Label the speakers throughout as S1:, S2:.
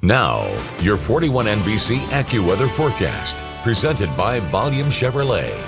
S1: Now, your 41 NBC AccuWeather forecast, presented by Volume Chevrolet.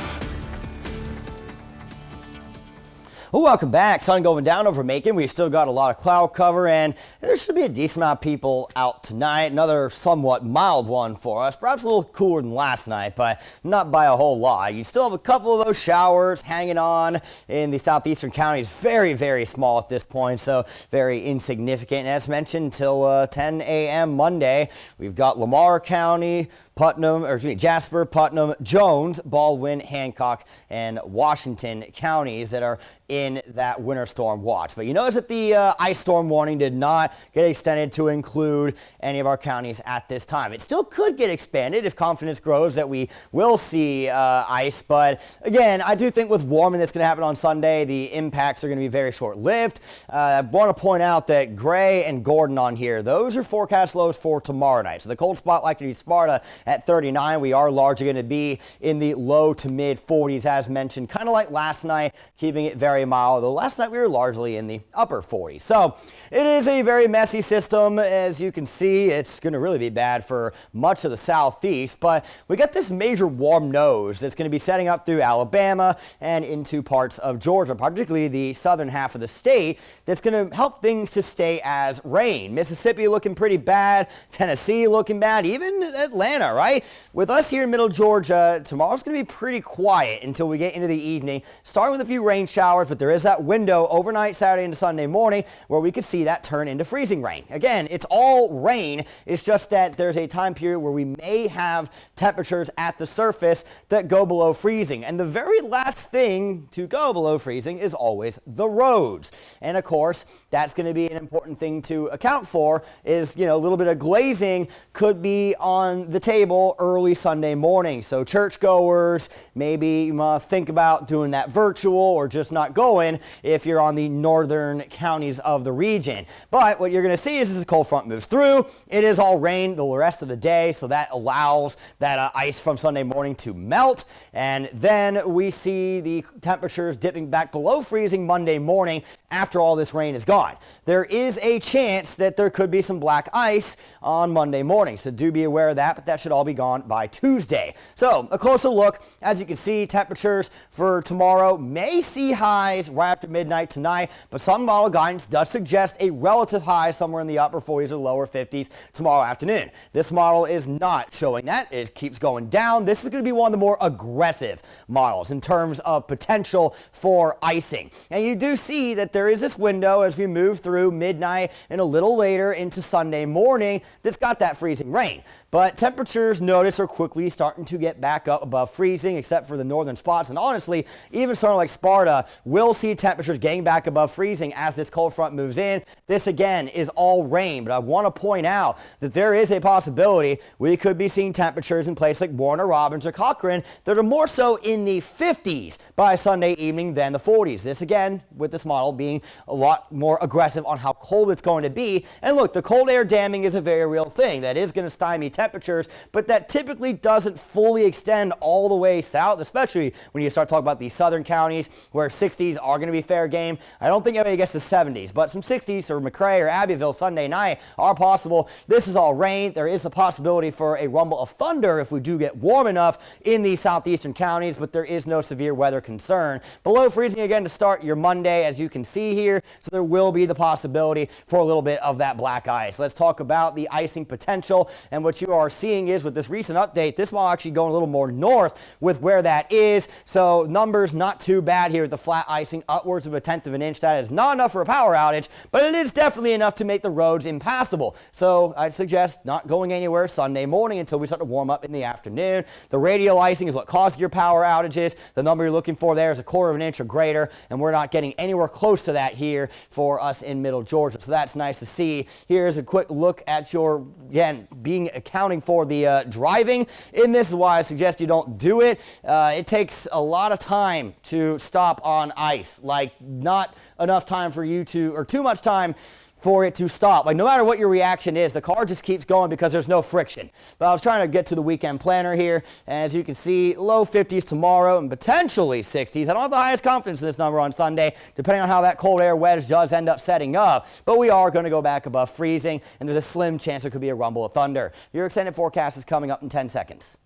S2: Well, welcome back. Sun going down over Macon. We've still got a lot of cloud cover, and there should be a decent amount of people out tonight. Another somewhat mild one for us. Perhaps a little cooler than last night, but not by a whole lot. You still have a couple of those showers hanging on in the southeastern counties. Very, very small at this point, so very insignificant. As mentioned, until 10 a.m. Monday, we've got Lamar County, Jasper, Putnam, Jones, Baldwin, Hancock, and Washington counties that are in that winter storm watch. But you notice that the ice storm warning did not get extended to include any of our counties at this time. It still could get expanded if confidence grows that we will see ice. But again, I do think with warming that's going to happen on Sunday, the impacts are going to be very short-lived. I want to point out that Gray and Gordon on here, those are forecast lows for tomorrow night. So the cold spot likely to be Sparta at 39. We are largely going to be in the low to mid 40s as mentioned, kind of like last night, keeping it very mild, though last night we were largely in the upper 40s. So it is a very messy system. As you can see, it's going to really be bad for much of the southeast, but we got this major warm nose that's going to be setting up through Alabama and into parts of Georgia, particularly the southern half of the state, that's going to help things to stay as rain. Mississippi looking pretty bad, Tennessee looking bad, even Atlanta, right? With us here in middle Georgia, tomorrow's going to be pretty quiet until we get into the evening, starting with a few rain showers, but there is that window overnight Saturday into Sunday morning where we could see that turn into freezing rain. Again, it's all rain. It's just that there's a time period where we may have temperatures at the surface that go below freezing. And the very last thing to go below freezing is always the roads. And of course, that's going to be an important thing to account for is, a little bit of glazing could be on the table early Sunday morning. So churchgoers, maybe think about doing that virtual or just not going if you're on the northern counties of the region. But what you're going to see is as the cold front moves through, it is all rain the rest of the day, so that allows that ice from Sunday morning to melt, and then we see the temperatures dipping back below freezing Monday morning after all this rain is gone. There is a chance that there could be some black ice on Monday morning, so do be aware of that, but that should all be gone by Tuesday. So a closer look, as you can see, temperatures for tomorrow may see highs right after midnight tonight, but some model guidance does suggest a relative high somewhere in the upper 40s or lower 50s tomorrow afternoon. This model is not showing that. It keeps going down. This is going to be one of the more aggressive models in terms of potential for icing. And you do see that there is this window as we move through midnight and a little later into Sunday morning that's got that freezing rain. But temperatures, notice, are quickly starting to get back up above freezing, except for the northern spots. And honestly, even somewhere like Sparta will see temperatures getting back above freezing as this cold front moves in. This, again, is all rain. But I want to point out that there is a possibility we could be seeing temperatures in places like Warner Robins or Cochrane that are more so in the 50s by Sunday evening than the 40s. This, again, with this model being a lot more aggressive on how cold it's going to be. And look, the cold air damming is a very real thing. That is going to stymie temperatures, but that typically doesn't fully extend all the way south, especially when you start talking about these southern counties where 60s are going to be fair game. I don't think anybody gets to 70s, but some 60s or McRae or Abbeville Sunday night are possible. This is all rain. There is a possibility for a rumble of thunder if we do get warm enough in these southeastern counties, but there is no severe weather concern. Below freezing again to start your Monday, as you can see here, so there will be the possibility for a little bit of that black ice. Let's talk about the icing potential, and what you are seeing is with this recent update, this model actually going a little more north with where that is. So numbers not too bad here with the flat icing, upwards of 1/10 of an inch. That is not enough for a power outage, but it is definitely enough to make the roads impassable. So I'd suggest not going anywhere Sunday morning until we start to warm up in the afternoon. The radial icing is what causes your power outages. The number you're looking for there is 1/4 of an inch or greater, and we're not getting anywhere close to that here for us in middle Georgia. So that's nice to see. Here's a quick look at your, again, accounting for the driving in this is why I suggest you don't do it. It takes a lot of time to stop on ice, like not enough time for you to, or too much time for it to stop. Like, no matter what your reaction is, the car just keeps going because there's no friction. But I was trying to get to the weekend planner here, and as you can see, low 50s tomorrow and potentially 60s. I don't have the highest confidence in this number on Sunday, depending on how that cold air wedge does end up setting up. But we are going to go back above freezing, and there's a slim chance there could be a rumble of thunder. Your extended forecast is coming up in 10 seconds.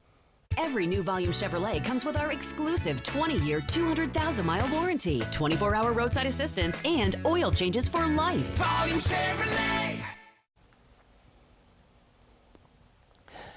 S3: Every new Volume Chevrolet comes with our exclusive 20-year, 200,000-mile warranty, 24-hour roadside assistance, and oil changes for life.
S4: Volume Chevrolet.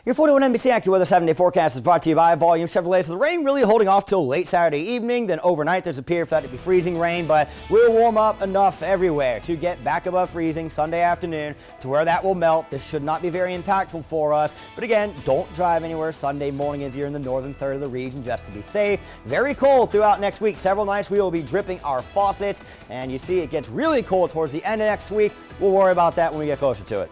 S2: Your 41 NBC AccuWeather 7-day forecast is brought to you by Volume Chevrolet. So the rain really holding off till late Saturday evening. Then overnight there's a appear for that to be freezing rain, but we'll warm up enough everywhere to get back above freezing Sunday afternoon to where that will melt. This should not be very impactful for us. But again, don't drive anywhere Sunday morning if you're in the northern third of the region, just to be safe. Very cold throughout next week. Several nights we will be dripping our faucets, and you see it gets really cold towards the end of next week. We'll worry about that when we get closer to it.